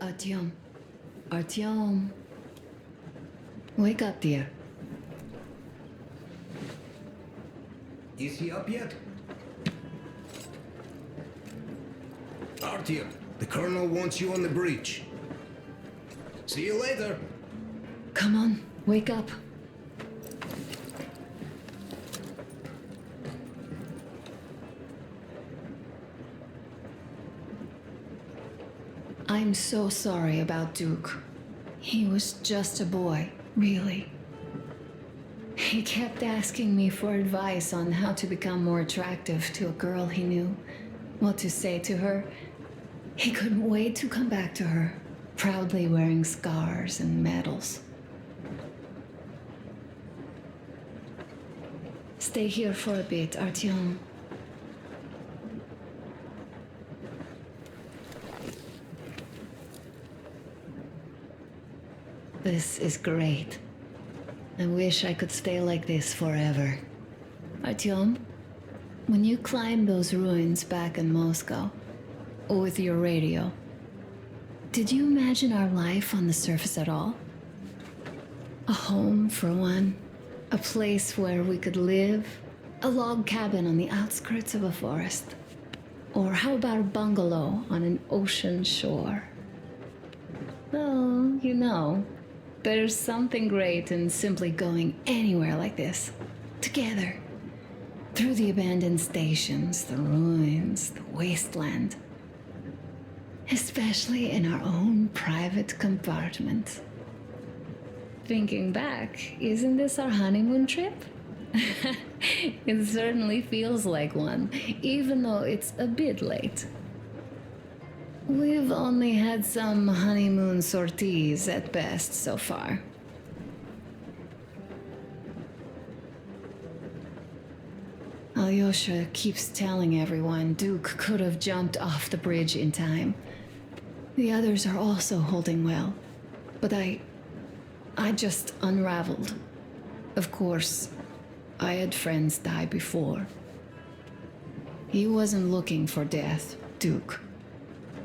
Artyom. Artyom. Wake up, dear. Is he up yet? Artyom, the colonel wants you on the breach. See you later. Come on, wake up. I'm so sorry about Duke. He was just a boy, really. He kept asking me for advice on how to become more attractive to a girl he knew, what to say to her. He couldn't wait to come back to her, proudly wearing scars and medals. Stay here for a bit, Artyom. This is great. I wish I could stay like this forever. Artyom, when you climbed those ruins back in Moscow, with your radio, did you imagine our life on the surface at all? A home, for one. A place where we could live. A log cabin on the outskirts of a forest. Or how about a bungalow on an ocean shore? Well, you know, there's something great in simply going anywhere like this, together, through the abandoned stations, the ruins, the wasteland, especially in our own private compartment. Thinking back, isn't this our honeymoon trip? It certainly feels like one, even though it's a bit late. We've only had some honeymoon sorties at best so far. Alyosha keeps telling everyone Duke could have jumped off the bridge in time. The others are also holding well, but I just unraveled. Of course, I had friends die before. He wasn't looking for death, Duke.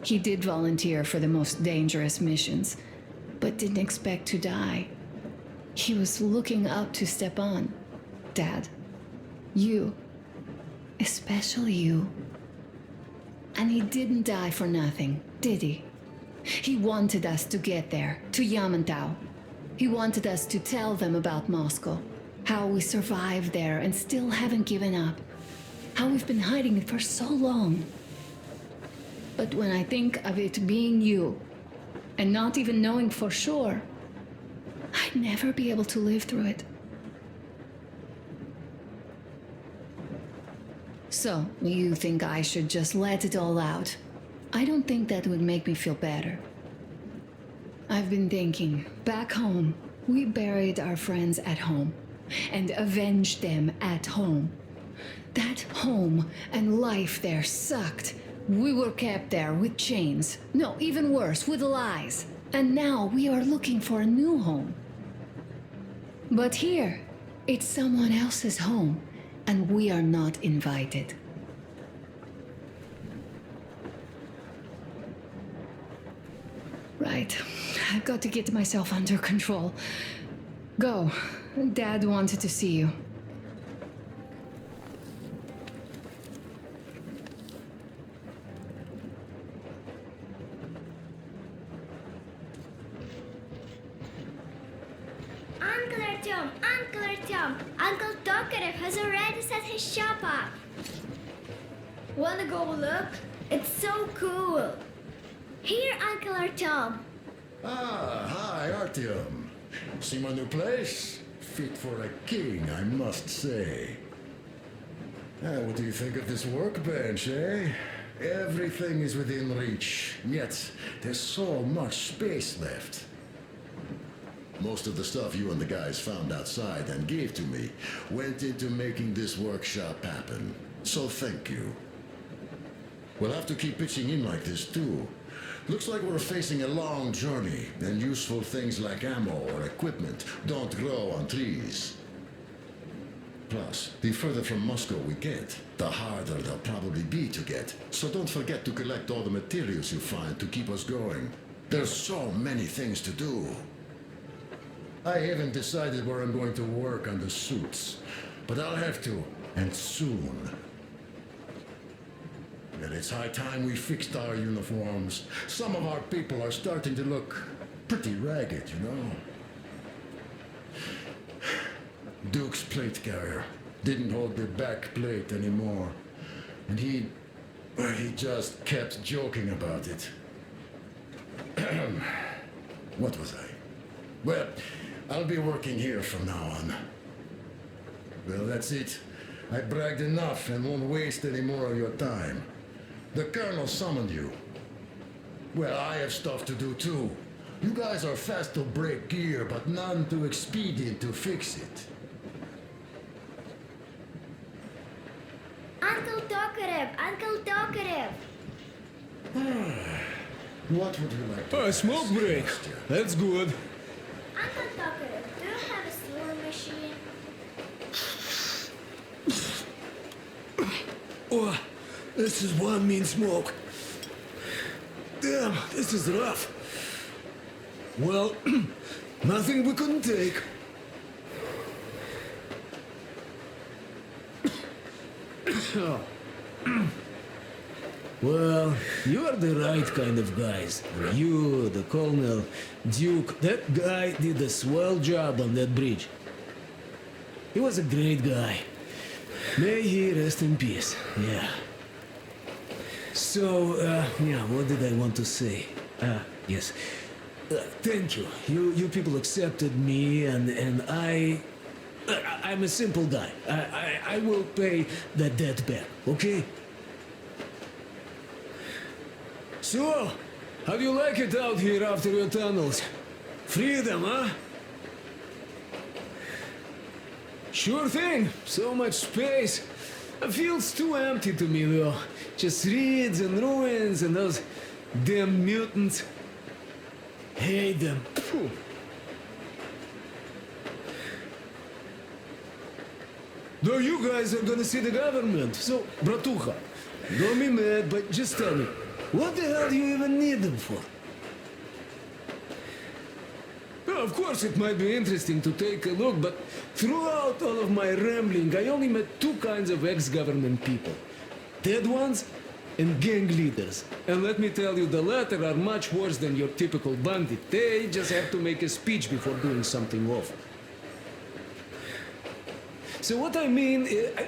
He did volunteer for the most dangerous missions, but didn't expect to die. He was looking up to Stepan. Dad, you, especially you. And he didn't die for nothing, did he? He wanted us to get there, to Yamantau. He wanted us to tell them about Moscow, how we survived there and still haven't given up, how we've been hiding it for so long. But when I think of it being you, and not even knowing for sure, I'd never be able to live through it. So, you think I should just let it all out? I don't think that would make me feel better. I've been thinking, back home, we buried our friends at home, and avenged them at home. That home and life there sucked. We were kept there with chains. No, even worse, with lies. And now we are looking for a new home. But here, it's someone else's home, and we are not invited. Right. I've got to get myself under control. Go. Dad wanted to see you. Uncle Artyom, Uncle Tokarev has already set his shop up. Wanna go look? It's so cool. Here, Uncle Artyom. Ah, hi, Artyom. See my new place? Fit for a king, I must say. What do you think of this workbench, eh? Everything is within reach, yet there's so much space left. Most of the stuff you and the guys found outside and gave to me went into making this workshop happen. So thank you. We'll have to keep pitching in like this too. Looks like we're facing a long journey, and useful things like ammo or equipment don't grow on trees. Plus, the further from Moscow we get, the harder they'll probably be to get. So don't forget to collect all the materials you find to keep us going. There's so many things to do. I haven't decided where I'm going to work on the suits, but I'll have to, and soon. And it's high time we fixed our uniforms. Some of our people are starting to look pretty ragged, you know? Duke's plate carrier didn't hold the back plate anymore. And he just kept joking about it. What was I? Well, I'll be working here from now on. Well, that's it. I bragged enough and won't waste any more of your time. The Colonel summoned you. Well, I have stuff to do too. You guys are fast to break gear, but none too expedient to fix it. Uncle Tokarev! Uncle Tokarev! What would you like to A ask, smoke break. Nastya? That's good. Uncle Tokarev, do you have a sewing machine? Oh, this is one mean smoke. Damn, this is rough. Well, nothing we couldn't take. Well, you are the right kind of guys. You, the Colonel, Duke, that guy did a swell job on that bridge. He was a great guy. May he rest in peace, yeah. So, yeah, what did I want to say? Yes. Thank you. You people accepted me, and I'm a simple guy. I will pay the debt back, okay? So, how do you like it out here after your tunnels? Freedom, huh? Sure thing. So much space. It feels too empty to me, though. Just reeds and ruins and those damn mutants. Hate them. Phew. Though you guys are gonna see the government, so, bratucha, don't be mad, but just tell me, what the hell do you even need them for? Well, of course, it might be interesting to take a look, but throughout all of my rambling, I only met two kinds of ex-government people. Dead ones and gang leaders. And let me tell you, the latter are much worse than your typical bandit. They just have to make a speech before doing something awful. So what I mean,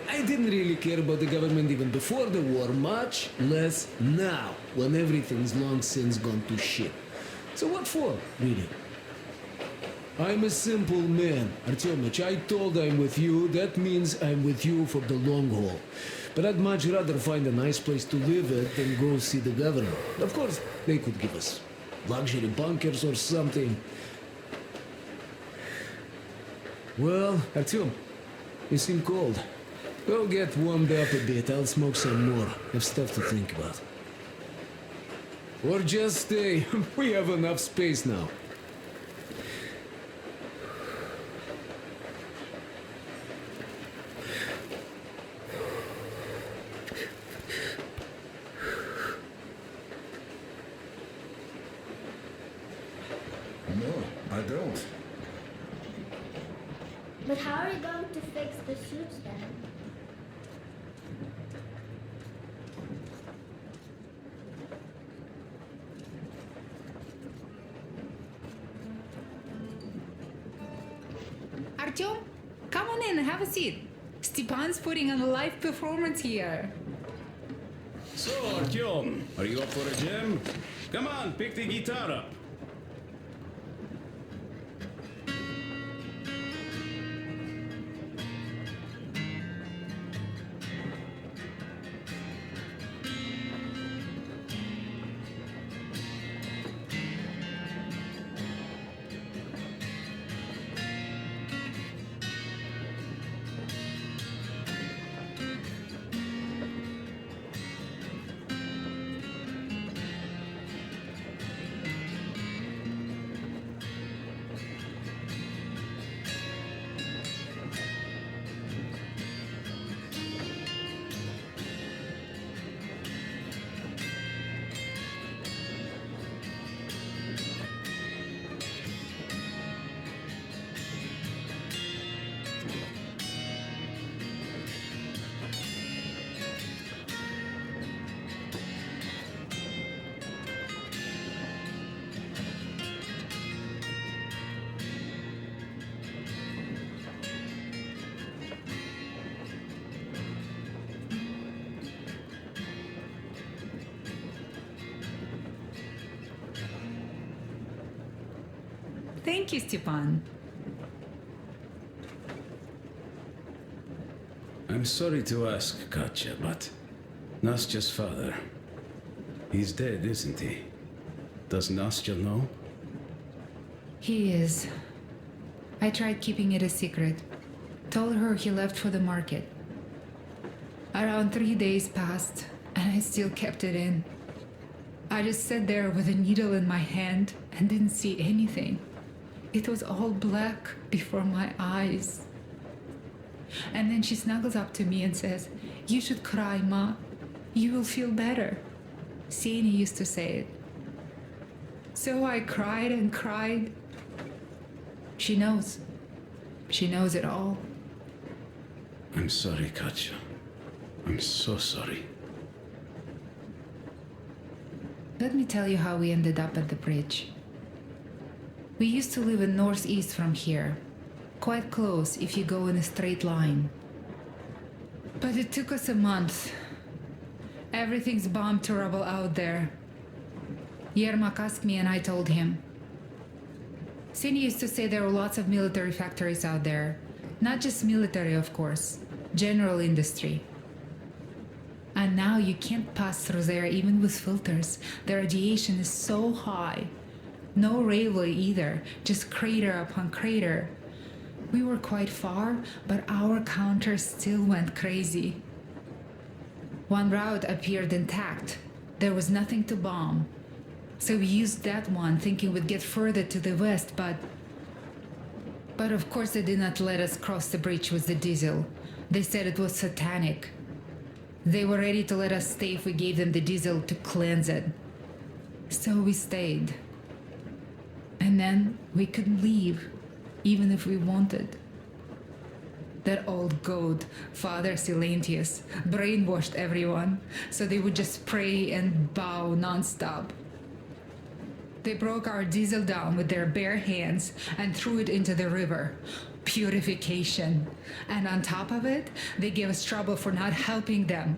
I didn't really care about the government even before the war, much less now, when everything's long since gone to shit. So what for, really? I'm a simple man, Artyomich. I told I'm with you, that means I'm with you for the long haul. But I'd much rather find a nice place to live at than go see the government. Of course, they could give us luxury bunkers or something. Well, Artyom, you seem cold. Go get warmed up a bit, I'll smoke some more. Have stuff to think about. Or just stay, we have enough space now. No, I don't. But how are you going to fix the suits then? Artyom, come on in, have a seat. Stepan's putting on a live performance here. So, Artyom, are you up for a jam? Come on, pick the guitar up. Thank you, Stepan. I'm sorry to ask, Katya, but Nastya's father, he's dead, isn't he? Does Nastya know? He is. I tried keeping it a secret. Told her he left for the market. Around 3 days passed, and I still kept it in. I just sat there with a needle in my hand and didn't see anything. It was all black before my eyes. And then she snuggles up to me and says, "You should cry, Ma. You will feel better." Sani used to say it. So I cried and cried. She knows. She knows it all. I'm sorry, Katya. I'm so sorry. Let me tell you how we ended up at the bridge. We used to live in northeast from here, quite close if you go in a straight line. But it took us a month. Everything's bombed to rubble out there. Yermak asked me and I told him. Sini used to say there were lots of military factories out there. Not just military, of course. General industry. And now you can't pass through there even with filters. The radiation is so high. No railway either, just crater upon crater. We were quite far, but our counter still went crazy. One route appeared intact. There was nothing to bomb. So we used that one, thinking we'd get further to the west, but of course they did not let us cross the bridge with the diesel. They said it was satanic. They were ready to let us stay if we gave them the diesel to cleanse it. So we stayed. And then we couldn't leave, even if we wanted. That old goat, Father Silentius, brainwashed everyone, so they would just pray and bow nonstop. They broke our diesel down with their bare hands and threw it into the river. Purification. And on top of it, they gave us trouble for not helping them.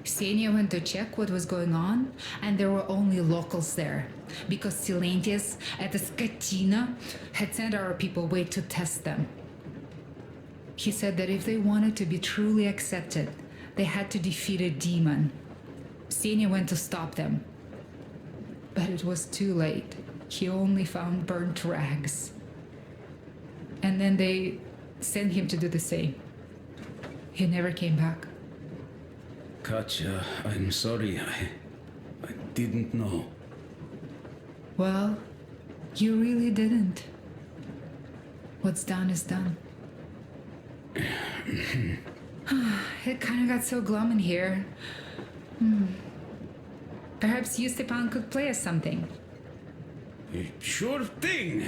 Ksenia went to check what was going on, and there were only locals there, because Silentius at the Skatina had sent our people away to test them. He said that if they wanted to be truly accepted, they had to defeat a demon. Ksenia went to stop them. But it was too late. He only found burnt rags. And then they sent him to do the same. He never came back. Katya, I'm sorry. I didn't know. Well, you really didn't. What's done is done. It kind of got so glum in here. Perhaps you, Stepan, could play us something. Sure thing.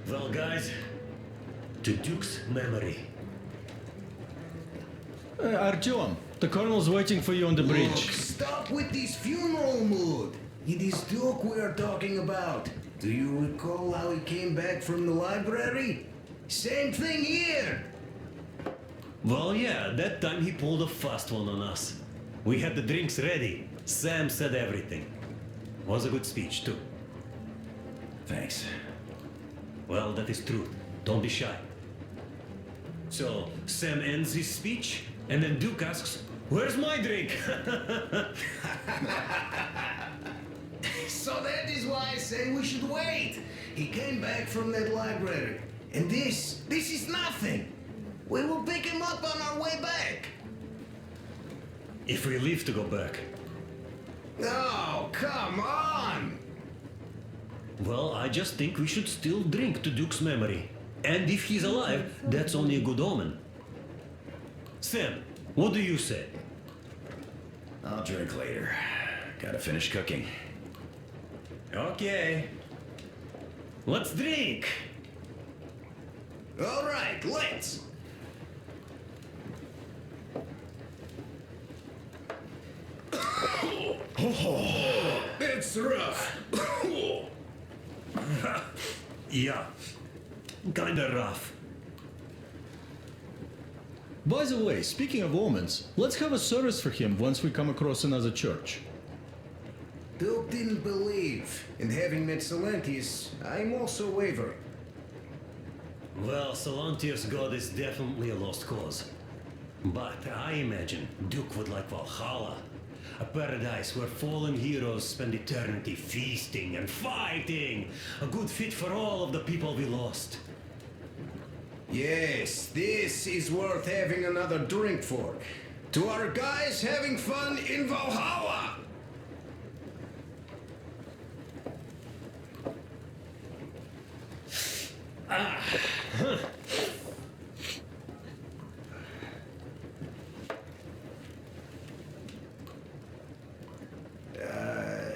Well, guys, to Duke's memory. Artyom, the colonel's waiting for you on the Look, bridge. stop with this funeral mood. It is Duke we are talking about. Do you recall how he came back from the library? Same thing here. Well, yeah, that time he pulled a fast one on us. We had the drinks ready. Sam said everything. Was a good speech, too. Thanks. Well, that is true. Don't be shy. So, Sam ends his speech, and then Duke asks, "Where's my drink?" So that is why I say we should wait. He came back from that library. And this is nothing. We will pick him up on our way back. If we leave to go back. Oh, come on. Well, I just think we should still drink to Duke's memory. And if he's alive, that's only a good omen. Sam, what do you say? I'll drink later. Gotta finish cooking. Okay. Let's drink! All right, let's. It's rough. Yeah, kinda rough. By the way, speaking of omens, let's have a service for him once we come across another church. Duke didn't believe, and having met Silentius, I'm also wavering. Well, Solantius' god is definitely a lost cause. But I imagine Duke would like Valhalla. A paradise where fallen heroes spend eternity feasting and fighting. A good fit for all of the people we lost. Yes, this is worth having another drink for. To our guys having fun in Valhalla!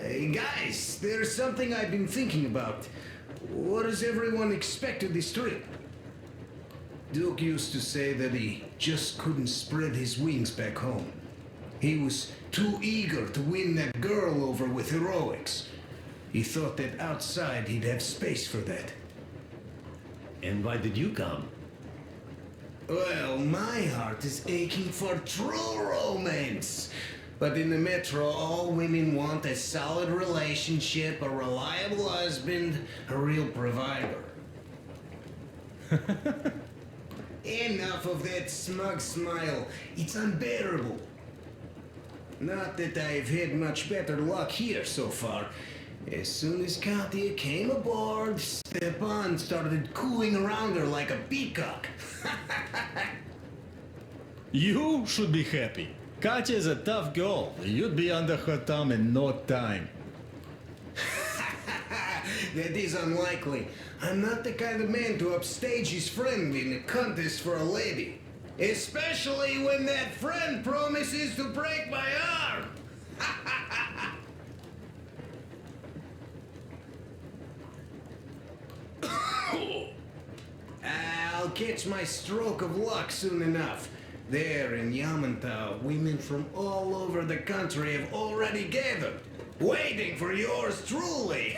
Hey guys, there's something I've been thinking about. What does everyone expect of this trip? Duke used to say that he just couldn't spread his wings back home. He was too eager to win that girl over with heroics. He thought that outside he'd have space for that. And why did you come? Well, my heart is aching for true romance. But in the metro, all women want a solid relationship, a reliable husband, a real provider. Enough of that smug smile. It's unbearable. Not that I've had much better luck here so far. As soon as Katya came aboard, Stepan started cooing around her like a peacock. You should be happy. Katya is a tough girl. You'd be under her thumb in no time. That is unlikely. I'm not the kind of man to upstage his friend in a contest for a lady. Especially when that friend promises to break my arm. I'll catch my stroke of luck soon enough. There in Yamantau, women from all over the country have already gathered, waiting for yours truly.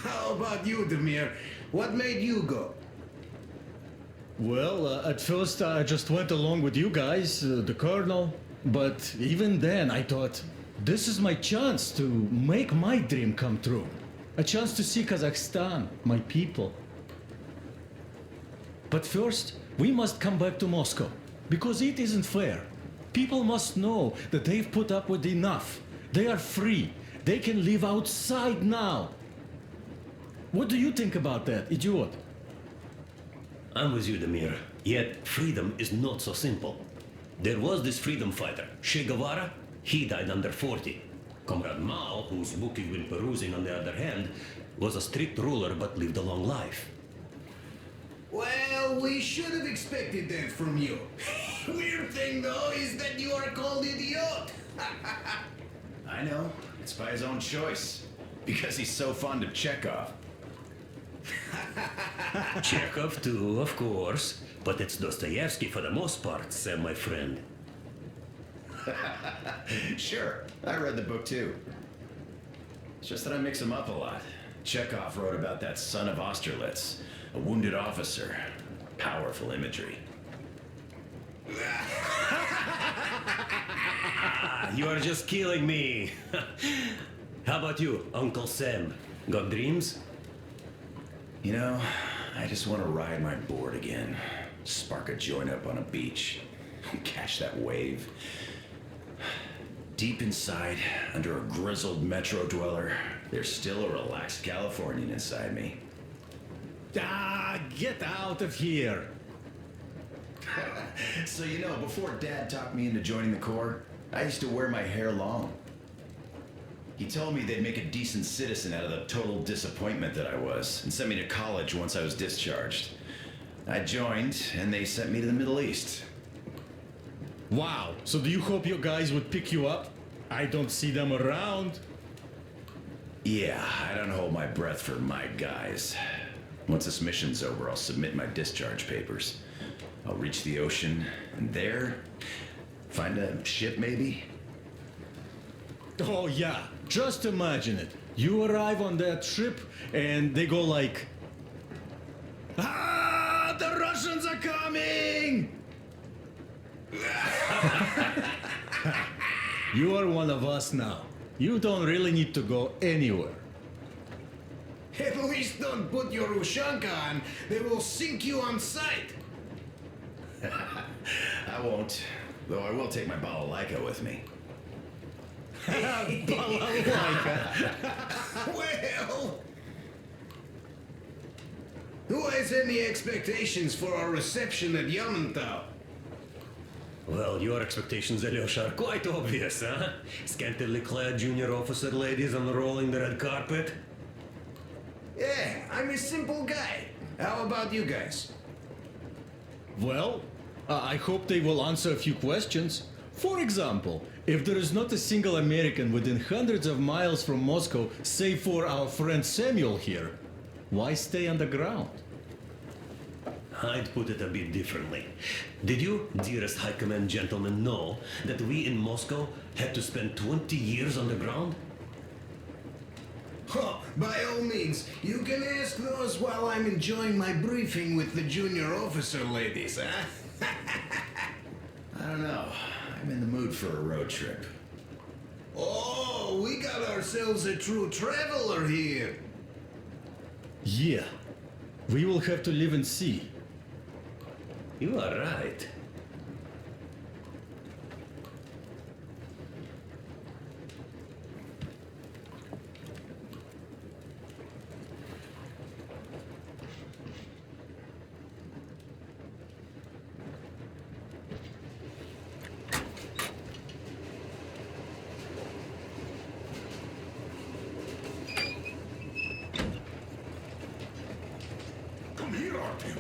How about you, Demir? What made you go? Well, at first I just went along with you guys, the colonel. But even then I thought, this is my chance to make my dream come true. A chance to see Kazakhstan, my people. But first, we must come back to Moscow, because it isn't fair. People must know that they've put up with enough. They are free. They can live outside now. What do you think about that, idiot? I'm with you, Demir. Yet, freedom is not so simple. There was this freedom fighter, Che Guevara. He died under 40. Comrade Mao, whose book you've been perusing on the other hand, was a strict ruler but lived a long life. Well, we should have expected that from you. Weird thing, though, is that you are called idiot. I know. It's by his own choice. Because he's so fond of Chekhov. Chekhov too, of course. But it's Dostoevsky for the most part, Sam, my friend. Sure, I read the book too. It's just that I mix them up a lot. Chekhov wrote about that son of Austerlitz, a wounded officer. Powerful imagery. You are just killing me. How about you, Uncle Sam? Got dreams? You know, I just want to ride my board again. Spark a joint up on a beach. Catch that wave. Deep inside, under a grizzled metro dweller, there's still a relaxed Californian inside me. Ah, get out of here. So you know, before Dad talked me into joining the Corps, I used to wear my hair long. He told me they'd make a decent citizen out of the total disappointment that I was, and sent me to college once I was discharged. I joined, and they sent me to the Middle East. Wow, so do you hope your guys would pick you up? I don't see them around. Yeah, I don't hold my breath for my guys. Once this mission's over, I'll submit my discharge papers. I'll reach the ocean, and there, find a ship maybe? Oh yeah, just imagine it. You arrive on that ship, and they go like... Ah, the Russians are coming! You are one of us now. You don't really need to go anywhere. At least don't put your Ushanka on. They will sink you on sight. I won't. Though I will take my balalaika with me. Well, who has any expectations for our reception at Yamantau? Well, your expectations, Alyosha, are quite obvious, huh? Scantily clad junior officer ladies unrolling the red carpet. Yeah, I'm a simple guy. How about you guys? Well, I hope they will answer a few questions. For example, if there is not a single American within hundreds of miles from Moscow, save for our friend Samuel here, why stay underground? I'd put it a bit differently. Did you, dearest High Command gentlemen, know that we in Moscow had to spend 20 years underground? Huh, by all means, you can ask those while I'm enjoying my briefing with the junior officer ladies, huh? I don't know. I'm in the mood for a road trip. Oh, we got ourselves a true traveler here. Yeah, we will have to live and see. You are right. Come here, Artyom.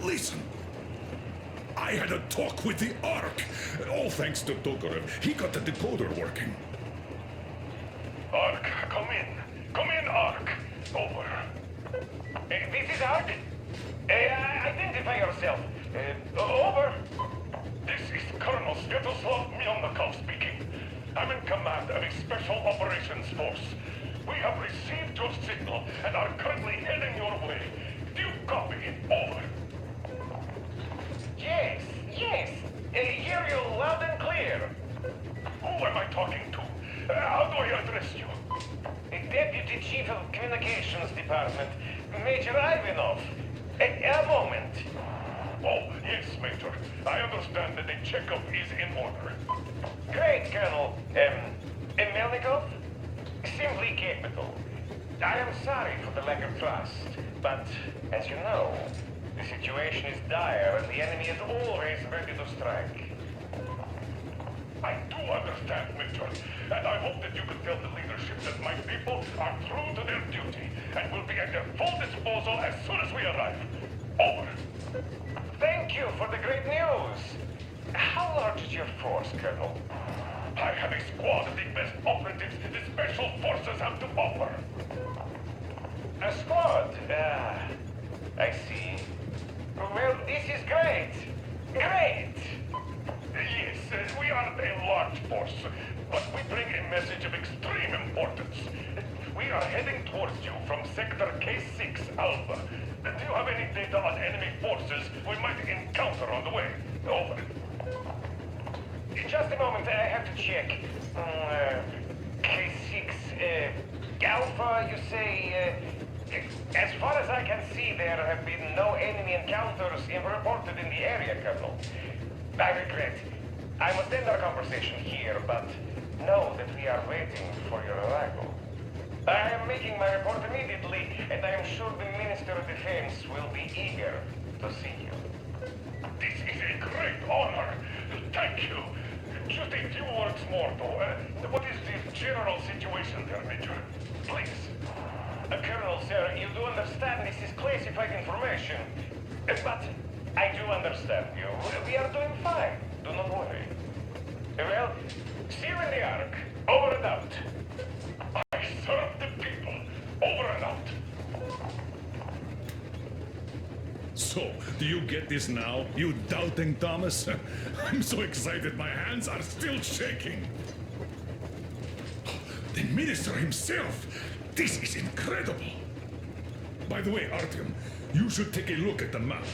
Listen. I had a talk with the Ark. All thanks to Tokarev. He got the decoder working. Ark, come in. Come in, Ark. Over. This is Ark. Identify yourself. Over. This is Colonel Sviatoslav Myonnikov speaking. I'm in command of a special operations force. We have received your signal and are currently heading your way. Do you copy? Over. Yes. Hear you loud and clear. Who am I talking to? How do I address you? Deputy Chief of Communications Department, Major Ivanov. A moment. Oh, yes, Major. I understand that the checkup is in order. Great, Colonel. Melnikov? Simply capital. I am sorry for the lack of trust, but as you know, the situation is dire and the enemy is always ready to strike. I do understand, Major, and I hope that you can tell the leadership that my people are true to their duty and will be at their full disposal as soon as we arrive. Over. Thank you for the great news. How large is your force, Colonel? I have a squad of the best operatives the Special Forces have to offer. A squad? I see. Well, this is great. Great! Yes, we aren't a large force, but we bring a message of extreme importance. We are heading towards you from Sector K6 Alpha. Do you have any data on enemy forces we might encounter on the way? Over. Just a moment, I have to check. K6, Alpha, you say, as far as I can see, there have been no enemy encounters reported in the area, Colonel. I regret. I must end our conversation here, but know that we are waiting for your arrival. I am making my report immediately, and I am sure the Minister of Defense will be eager to see you. This is a great honor. Thank you. Just a few words more, though. What is the general situation there, Major? Please. Colonel, sir, you do understand this is classified information. But I do understand you. We are doing fine. Do not worry. Well, see you in the Ark. Over and out. I serve the people. Over and out. So, do you get this now, you doubting Thomas? I'm so excited my hands are still shaking. The minister himself! This is incredible! By the way, Artyom, you should take a look at the map.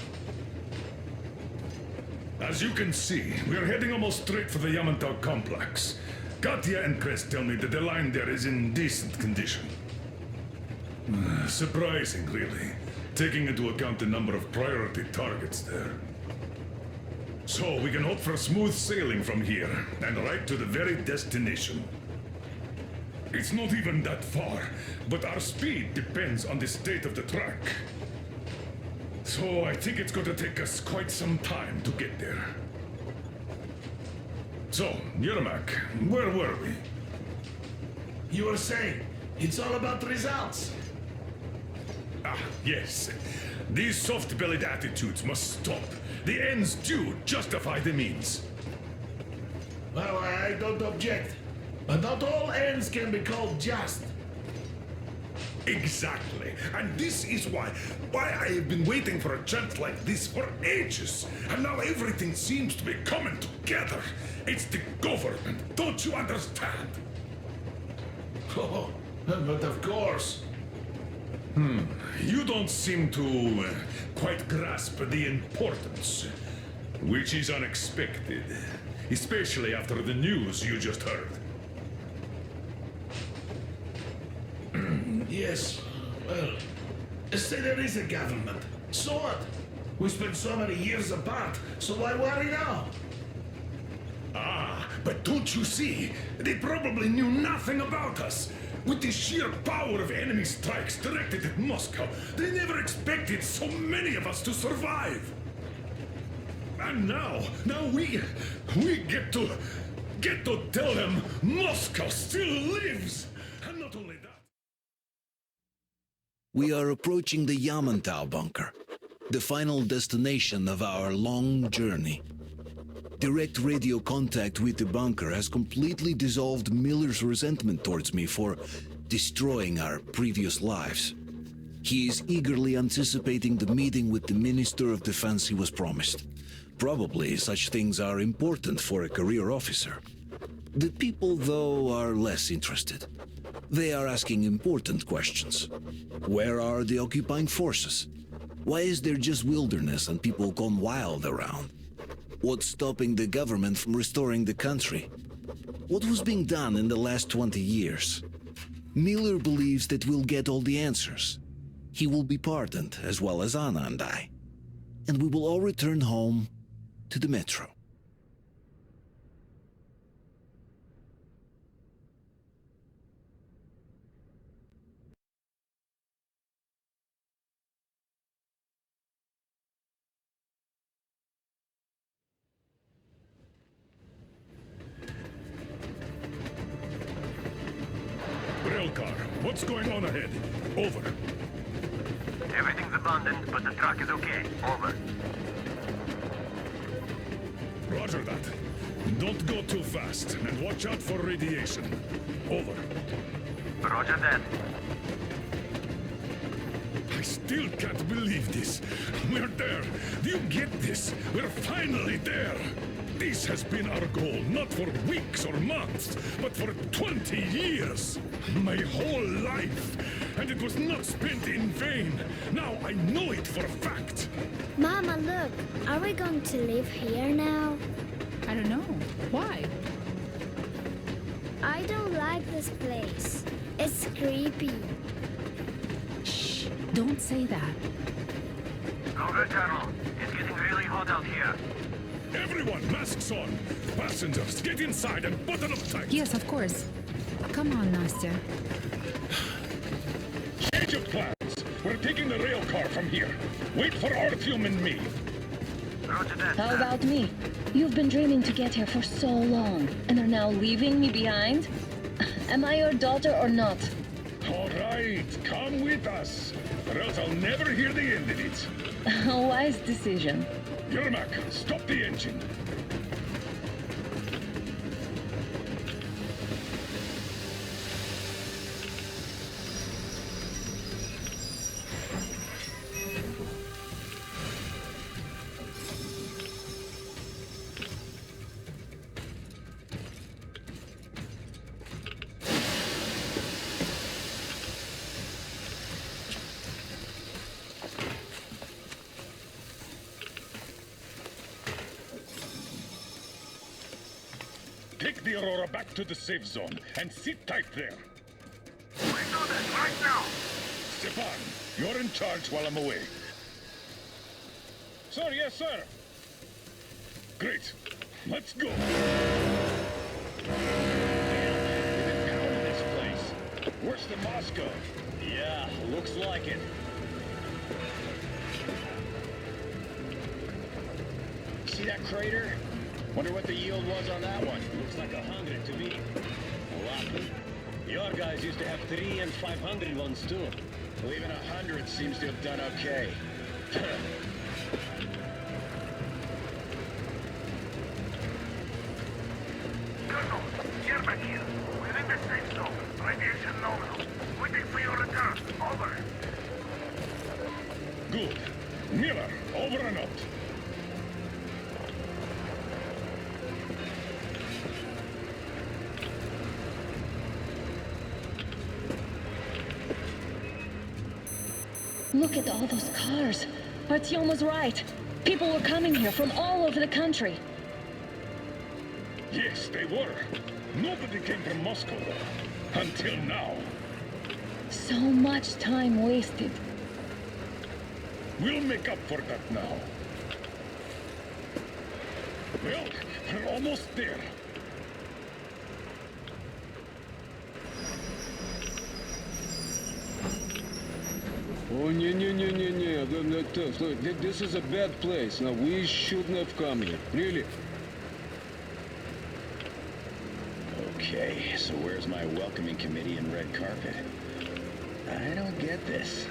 As you can see, we're heading almost straight for the Yamantau complex. Katya and Crest tell me that the line there is in decent condition. Surprising, really, taking into account the number of priority targets there. So we can hope for smooth sailing from here, and right to the very destination. It's not even that far, but our speed depends on the state of the track. So I think it's going to take us quite some time to get there. So, Yermak, where were we? You were saying, it's all about results. Ah, yes. These soft-bellied attitudes must stop. The ends do justify the means. Well, I don't object. But not all ends can be called just. Exactly. And this is why I have been waiting for a chance like this for ages. And now everything seems to be coming together. It's the government. Don't you understand? Oh, but of course. You don't seem to quite grasp the importance, which is unexpected, especially after the news you just heard. Yes, well, say there is a government. So what? We spent so many years apart, so why worry now? Ah, but don't you see? They probably knew nothing about us. With the sheer power of enemy strikes directed at Moscow, they never expected so many of us to survive. And now we get to tell them Moscow still lives. And not only that. We are approaching the Yamantau bunker, the final destination of our long journey. Direct radio contact with the bunker has completely dissolved Miller's resentment towards me for destroying our previous lives. He is eagerly anticipating the meeting with the Minister of Defense he was promised. Probably such things are important for a career officer. The people, though, are less interested. They are asking important questions. Where are the occupying forces? Why is there just wilderness and people gone wild around? What's stopping the government from restoring the country? What was being done in the last 20 years? Miller believes that we'll get all the answers. He will be pardoned, as well as Anna and I. And we will all return home to the metro. Railcar, what's going on ahead? Over. Everything's abandoned, but the truck is okay. Over. Roger that. Don't go too fast, and watch out for radiation. Over. Roger that. I still can't believe this. We're there. Do you get this? We're finally there. This has been our goal, not for weeks or months, but for 20 years. My whole life. And it was not spent in vain. Now I know it for a fact. Mama, look. Are we going to live here now? I don't know. Why? I don't like this place. It's creepy. Shh, don't say that. Over, Colonel. It's getting really hot out here. Everyone, masks on. Passengers, get inside and button up tight. Yes, of course. Come on, Nastya. Change of plans. We're taking the rail car from here. Wait for Artyom and me. Roger that. How about me? You've been dreaming to get here for so long, and are now leaving me behind? Am I your daughter or not? All right, come with us, or else I'll never hear the end of it. A wise decision. Yermak, stop the engine. Take the Aurora back to the safe zone and sit tight there. We do this right now. Stefan, you're in charge while I'm away. Sir, yes, sir. Great. Let's go. This place. Worse than Moscow. Yeah, looks like it. See that crater? Wonder what the yield was on that one. Looks like 100 to me. A lot. Your guys used to have 3 and 500 ones too. Well, even 100 seems to have done okay. Colonel, Yermak here. We're in the safe zone. Radiation nominal. Waiting for your return. Over. Good. Miller, over and out. Look at all those cars. Artyom was right. People were coming here from all over the country. Yes, they were. Nobody came from Moscow. Until now. So much time wasted. We'll make up for that now. Well, we're almost there. Oh, this is a bad place. Now, we shouldn't have come here. Really? Okay, so where's my welcoming committee and red carpet? I don't get this.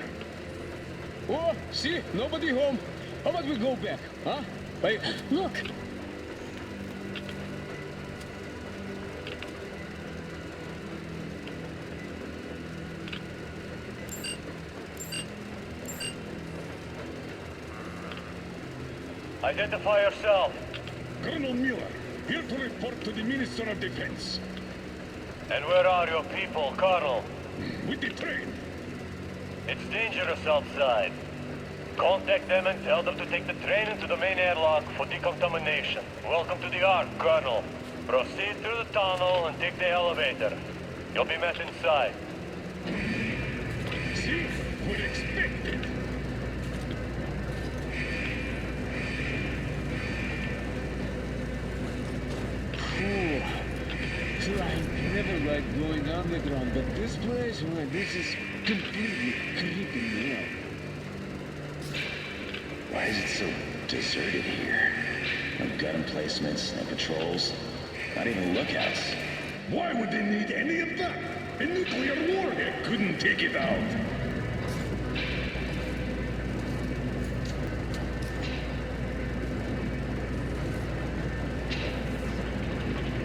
Oh, see? Nobody home. How about we go back, huh? Hey, look! Identify yourself. Colonel Miller, here to report to the Minister of Defense. And where are your people, Colonel? With the train. It's dangerous outside. Contact them and tell them to take the train into the main airlock for decontamination. Welcome to the Ark, Colonel. Proceed through the tunnel and take the elevator. You'll be met inside. See? We're expected. I never like going underground, but this place, man, this is completely creeping me out. Why is it so deserted here? No gun emplacements, no patrols, not even lookouts. Why would they need any of that? A nuclear warhead couldn't take it out.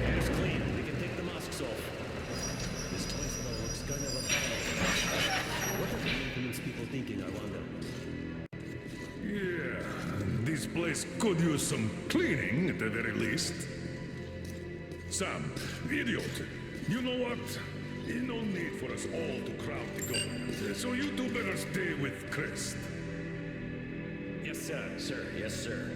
Air's clean. We can take the masks off. This place though looks kind of abandoned. What are the maintenance people thinking, I wonder? Yeah, this place could use some cleaning at the very least. Sam, idiot, you know what? There's no need for us all to crowd the government, so you two better stay with Crest. Yes, sir. Sir, yes, sir.